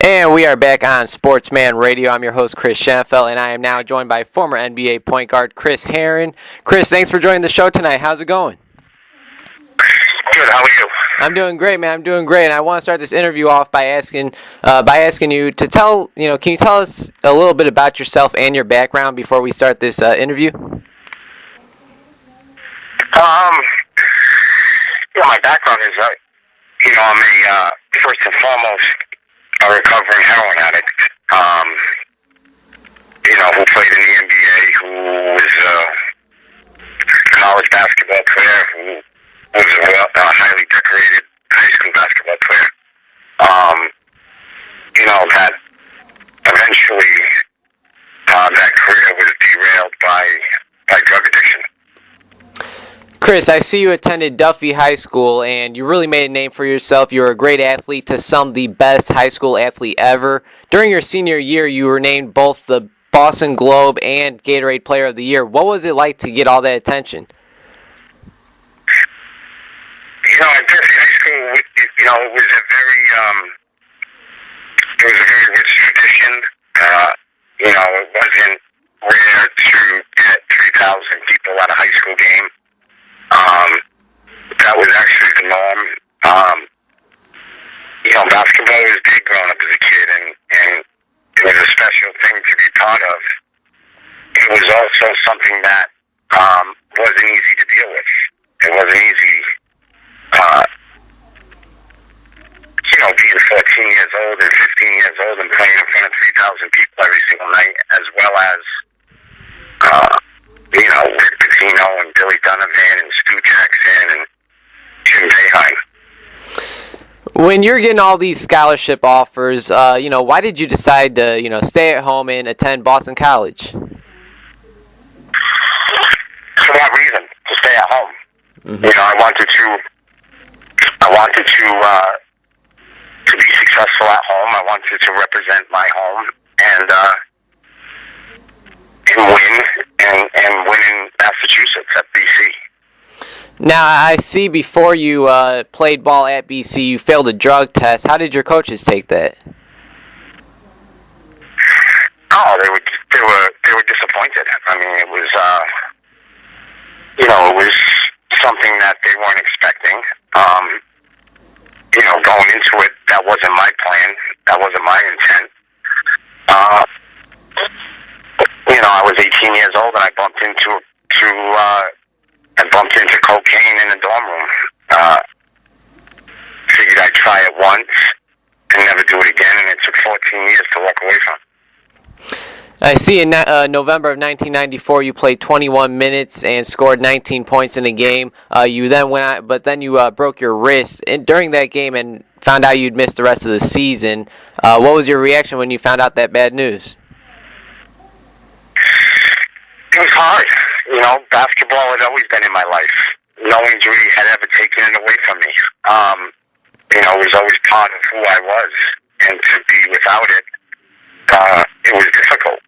And we are back on Sportsman Radio. I'm your host, Chris Schanfeld, and I am now joined by former NBA point guard Chris Herren. Chris, thanks for joining the show tonight. How's it going? Good. How are you? I'm doing great, man. I'm doing great, and I want to start this interview off by asking you to tell, can you tell us a little bit about yourself and your background before we start this interview? My background is, I'm a first and foremost a recovering heroin addict. Who played in the NBA, who was a college basketball player, who was a highly decorated high school basketball player. That eventually that career was derailed by drug addiction. Chris, I see you attended Duffy High School, and you really made a name for yourself. You were a great athlete, to some the best high school athlete ever. During your senior year, you were named both the Boston Globe and Gatorade Player of the Year. What was it like to get all that attention? At Duffy High School, it was a very rich tradition. It wasn't rare to get 3,000 people at a high school game. That was actually the norm. Basketball was big growing up as a kid, and it was a special thing to be part of. It was also something that wasn't easy to deal with. It wasn't easy, being 14 years old and 15 years old and playing in front of 3,000 people every single night, as well as Rick Pitino and Billy Donovan and Stu Jackson and Jim Boeheim. When you're getting all these scholarship offers, why did you decide to, stay at home and attend Boston College? For that reason, to stay at home. Mm-hmm. I wanted to be successful at home. I wanted to represent my home and win in Massachusetts at BC. Now, I see before you played ball at BC, you failed a drug test. How did your coaches take that? Oh, they were disappointed. I mean, it was it was something that they weren't expecting. Going into it, that wasn't my plan. That wasn't my intent. I was 18 years old and I bumped into cocaine in the dorm room. Figured I'd try it once and never do it again, and it took 14 years to walk away from. I see in November of 1994 you played 21 minutes and scored 19 points in a game. You then went out, but then you broke your wrist during that game and found out you'd missed the rest of the season. What was your reaction when you found out that bad news? It was hard. Basketball had always been in my life. No injury had ever taken it away from me. It was always part of who I was, and to be without it, it was difficult.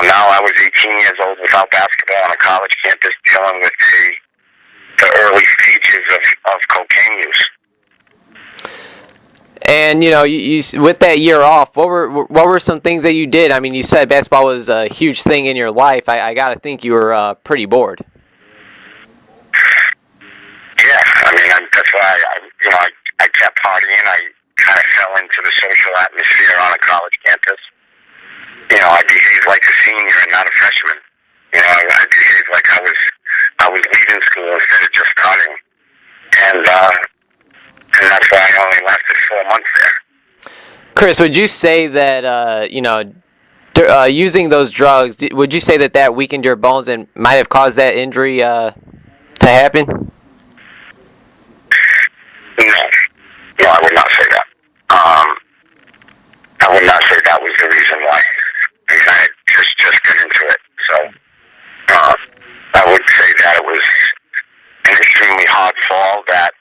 Now I was 18 years old without basketball on a college campus, dealing with the early stages of cocaine use. And you with that year off, what were some things that you did? I mean, you said basketball was a huge thing in your life. I got to think you were pretty bored. Yeah, I mean that's why I kept partying. I kind of fell into the social atmosphere on a college campus. I behaved like a senior and not a freshman. I behaved like I was leaving school instead of just starting. And that's why I only lasted 4 months there. Chris, would you say that using those drugs, would you say that weakened your bones and might have caused that injury to happen? No, I would not say that. I would not say that was the reason why. I mean, I just got into it. So I would say that it was an extremely hard fall that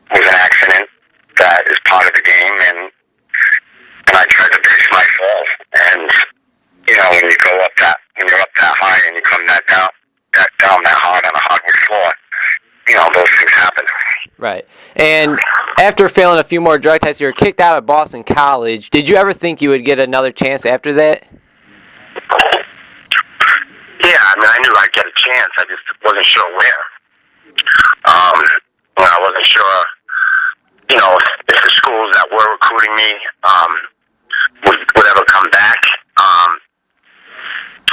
was an accident that is part of the game, and I tried to brace my fall. And when you're up that high and you come that down that hard on a hardwood floor, those things happen. Right. And after failing a few more drug tests, you were kicked out of Boston College. Did you ever think you would get another chance after that? Yeah, I mean, I knew I'd get a chance. I just wasn't sure where. I wasn't sure, if the schools that were recruiting me would ever come back.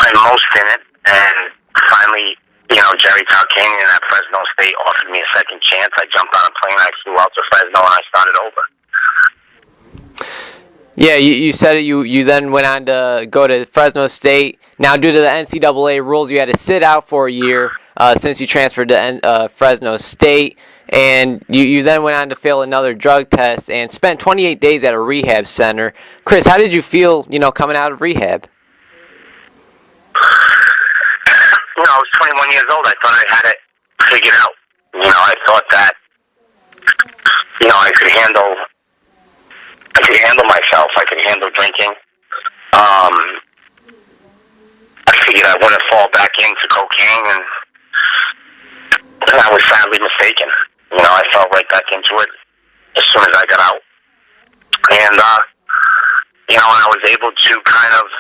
And most didn't. And finally, Jerry Tarkanian at Fresno State offered me a second chance. I jumped on a plane, I flew out to Fresno, and I started over. Yeah, you said it. You then went on to go to Fresno State. Now, due to the NCAA rules, you had to sit out for a year since you transferred to Fresno State. And you then went on to fail another drug test and spent 28 days at a rehab center. Chris, how did you feel, coming out of rehab? I was 21 years old. I thought I had it figured out. I thought that, I could handle myself. I could handle drinking. I figured I wouldn't fall back into cocaine, and I was sadly mistaken. I fell right back into it as soon as I got out. And, I was able to kind of,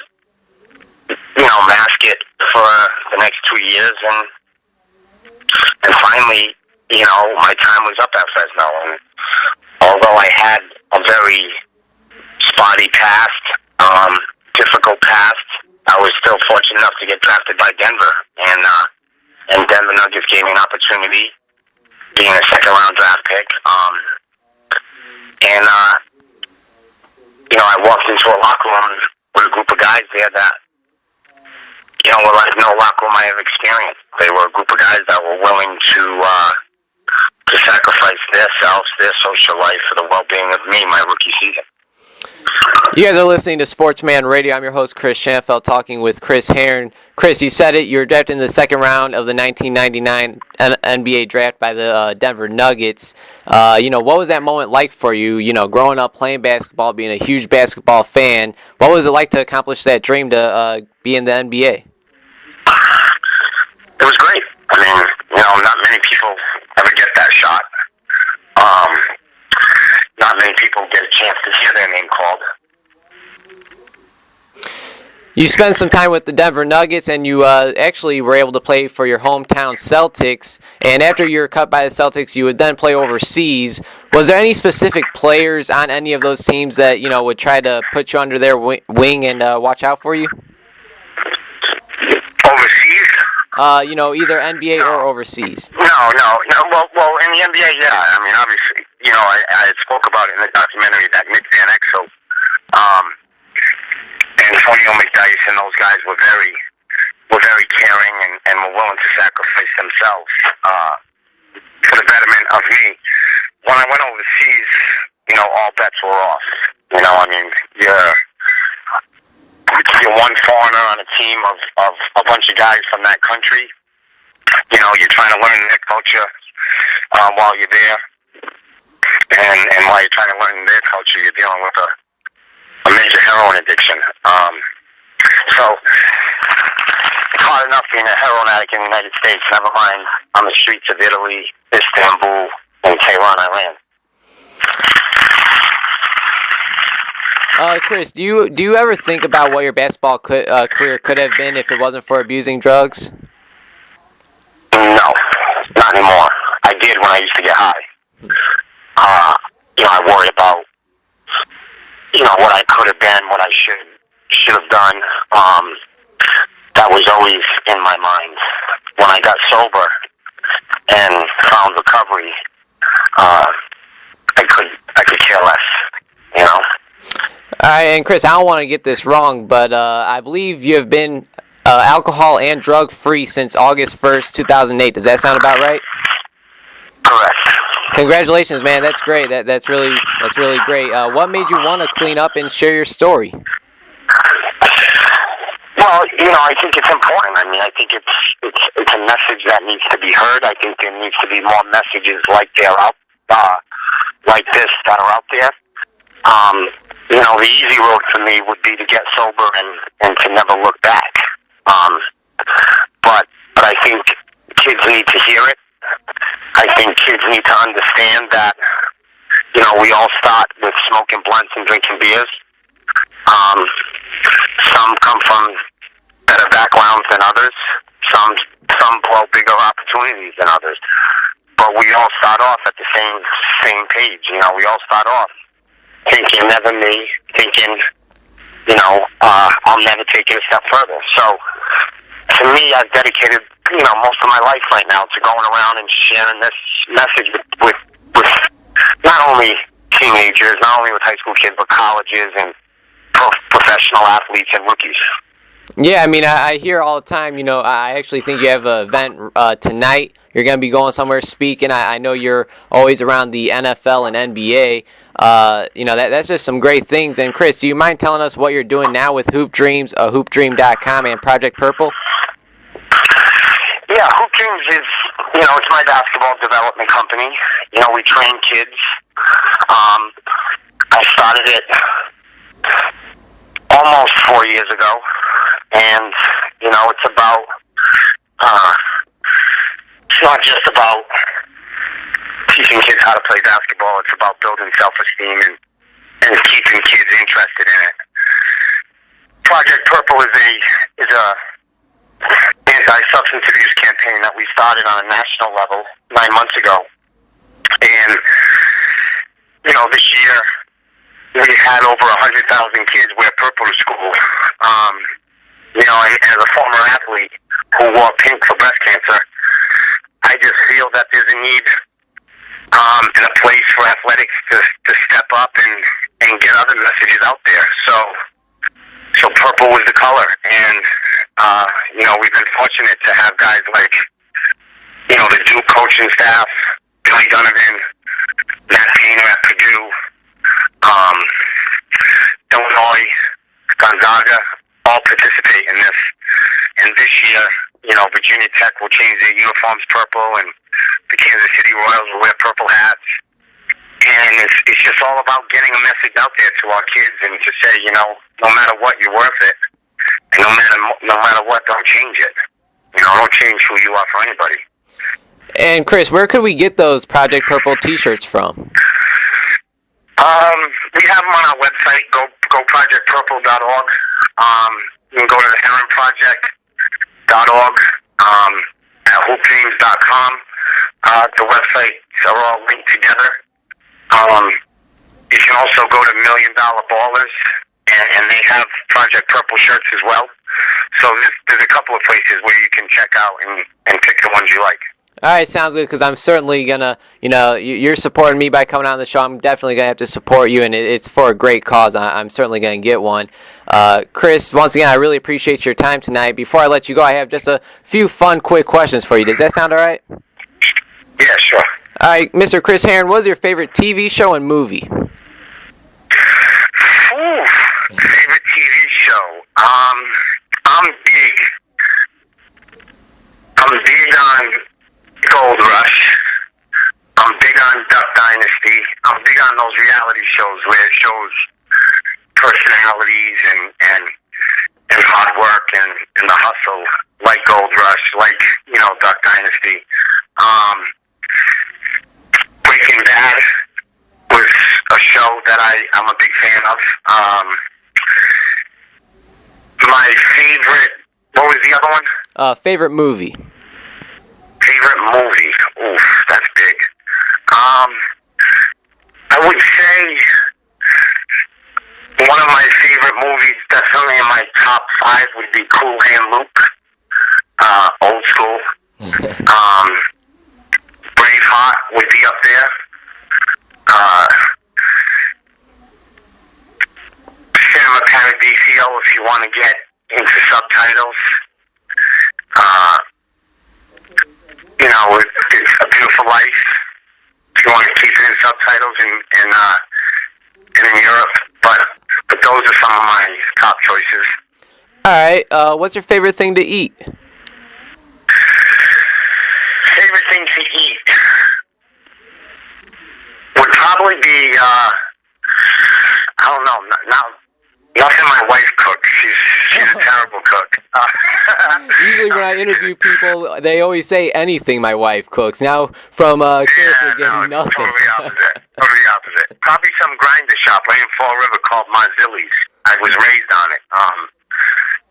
mask it for the next 2 years, and finally, my time was up at Fresno. And although I had a very spotty past, difficult past, I was still fortunate enough to get drafted by Denver, and Denver Nuggets gave me an opportunity, being a second-round draft pick, I walked into a locker room with a group of guys there that, were like no locker room I have experienced. They were a group of guys that were willing to sacrifice themselves, their social life for the well-being of me, my rookie season. You guys are listening to Sportsman Radio. I'm your host, Chris Schanfeld, talking with Chris Herren. Chris, you said it. You were drafted in the second round of the 1999 NBA draft by the Denver Nuggets. What was that moment like for you, growing up playing basketball, being a huge basketball fan? What was it like to accomplish that dream to be in the NBA? It was great. I mean, not many people ever get that shot. Not many people get a chance to hear their name called. You spent some time with the Denver Nuggets, and you actually were able to play for your hometown Celtics. And after you were cut by the Celtics, you would then play overseas. Was there any specific players on any of those teams that would try to put you under their wing and watch out for you? Overseas? Either NBA or overseas. No. Well, in the NBA, yeah. I mean, obviously, I spoke about it in the documentary that Nick Van Exel, Antonio McDyess, and those guys were very caring and were willing to sacrifice themselves for the betterment of me. When I went overseas, all bets were off. You're one foreigner on a team of a bunch of guys from that country. You're trying to learn their culture while you're there, and while you're trying to learn their culture, you're dealing with a major heroin addiction. So it's hard enough being a heroin addict in the United States, never mind on the streets of Italy, Istanbul, and Tehran, Iran. Chris, do you ever think about what your basketball career could have been if it wasn't for abusing drugs? No, not anymore. I did when I used to get high. I worry about, what I could have been, what I should have done. That was always in my mind. When I got sober and found recovery, I could care less, All right, and Chris, I don't want to get this wrong, but I believe you have been alcohol and drug-free since August 1st, 2008. Does that sound about right? Correct. Congratulations, man. That's great. That's really great. What made you want to clean up and share your story? Well, I think it's important. I mean, I think it's a message that needs to be heard. I think there needs to be more messages like this that are out there. The easy road for me would be to get sober and to never look back. But I think kids need to hear it. I think kids need to understand that, we all start with smoking blunts and drinking beers. Some come from better backgrounds than others. Some blow bigger opportunities than others. But we all start off at the same page. We all start off thinking never me, thinking, I'll never take it a step further. So to me, I've dedicated, most of my life right now to going around and sharing this message with not only teenagers, not only with high school kids, but colleges and professional athletes and rookies. Yeah, I mean, I hear all the time, I actually think you have an event tonight. You're going to be going somewhere speaking. I know you're always around the NFL and NBA. That's just some great things. And, Chris, do you mind telling us what you're doing now with Hoop Dreams, hoopdream.com, and Project Purple? Yeah, Hoop Dreams is, it's my basketball development company. We train kids. I started it almost 4 years ago. And, it's about, it's not just about teaching kids how to play basketball. It's about building self-esteem and keeping kids interested in it. Project Purple is a anti-substance abuse campaign that we started on a national level 9 months ago. And, this year we had over 100,000 kids wear purple to school. And as a former athlete who wore pink for breast cancer, I just feel that there's a need and a place for athletics to step up and get other messages out there. So purple was the color. And, we've been fortunate to have guys like, the Duke coaching staff, Billy Donovan, Matt Painter at Purdue, Illinois, Gonzaga, all participate in this. And this year, Virginia Tech will change their uniforms purple, and the Kansas City Royals will wear purple hats. And it's just all about getting a message out there to our kids and to say, no matter what, you're worth it. And no matter what, don't change it. Don't change who you are for anybody. And Chris, where could we get those Project Purple T-shirts from? We have them on our website, goprojectpurple.org. You can go to the herrenproject.org, at hoopdreams.com. The websites are all linked together. You can also go to $1 Million Ballers, and they have Project Purple shirts as well. So there's a couple of places where you can check out and pick the ones you like. All right, sounds good, because I'm certainly going to, you're supporting me by coming on the show. I'm definitely going to have to support you, and it's for a great cause. I'm certainly going to get one. Chris, once again, I really appreciate your time tonight. Before I let you go, I have just a few fun, quick questions for you. Does that sound all right? Yeah, sure. All right, Mr. Chris Herren, what is your favorite TV show and movie? Favorite TV show? I'm big on Gold Rush. I'm big on Duck Dynasty. I'm big on those reality shows where it shows personalities and hard work and the hustle, like Gold Rush, like, Duck Dynasty. Breaking Bad was a show that I'm a big fan of. My favorite, what was the other one? Favorite movie. Favorite movie? Oof, that's big. I would say one of my favorite movies, definitely in my top 5, would be Cool Hand Luke. Old school. Braveheart would be up there. Cinema Paradiso, if you want to get into subtitles. It's A Beautiful Life, if you want to keep it in subtitles and in Europe. But those are some of my top choices. All right. What's your favorite thing to eat? Favorite thing to eat would probably be, I don't know, nothing my wife cooks. she's a terrible cook. Usually when I interview people, they always say anything my wife cooks. Now, from Chris, we're getting nothing. Totally opposite. Totally opposite. Probably some grinder shop right in Fall River called Marzilli's. I was raised on it.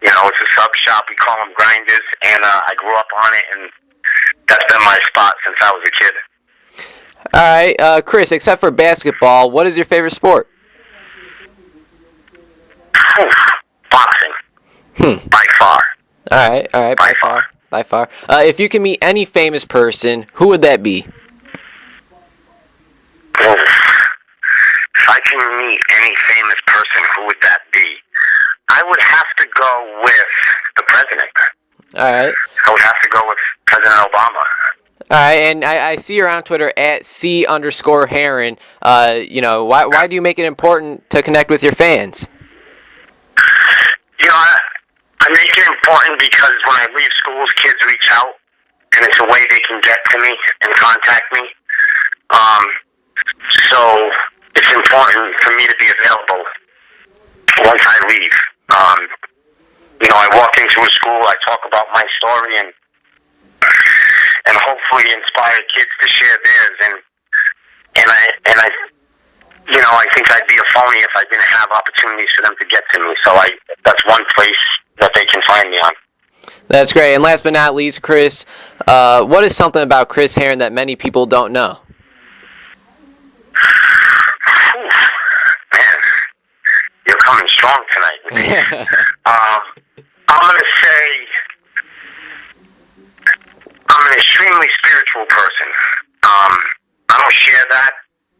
It's a sub shop. We call them grinders, and I grew up on it, and that's been my spot since I was a kid. All right, Chris, except for basketball, what is your favorite sport? Boxing. By far. All right, by far. If you can meet any famous person, who would that be? If I can meet any famous person, who would that be? I would have to go with the president. All right. I would have to go with President Obama. All right, and I see you're on Twitter at @C_Herren. Why do you make it important to connect with your fans? I make it important because when I leave schools, kids reach out, and it's a way they can get to me and contact me. So it's important for me to be available once I leave. I walk into a school, I talk about my story, and hopefully inspire kids to share theirs. I think I'd be a phony if I didn't have opportunities for them to get to me. So that's one place that they can find me on. That's great. And last but not least, Chris, what is something about Chris Herren that many people don't know? Man, you're coming strong tonight with me. I'm going to say I'm an extremely spiritual person. I don't share that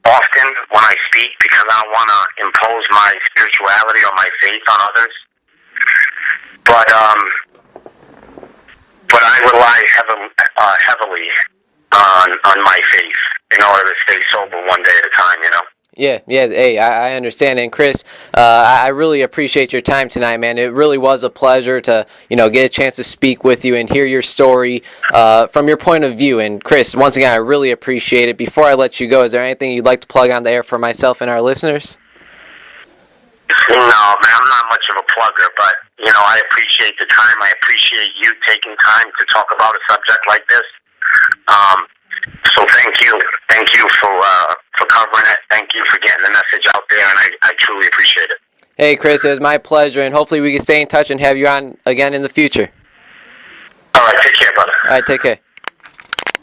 often when I speak because I don't want to impose my spirituality or my faith on others. But I rely heavily on my faith in order to stay sober one day at a time, Yeah, hey, I understand. And Chris, I really appreciate your time tonight, man. It really was a pleasure to, get a chance to speak with you and hear your story from your point of view. And Chris, once again, I really appreciate it. Before I let you go, is there anything you'd like to plug on the air for myself and our listeners? No, man, I'm not much of a plugger, but, I appreciate the time. I appreciate you taking time to talk about a subject like this. So thank you. Thank you for covering it. Thank you for getting the message out there, and I truly appreciate it. Hey, Chris, it was my pleasure, and hopefully we can stay in touch and have you on again in the future. All right, take care, brother. All right, take care.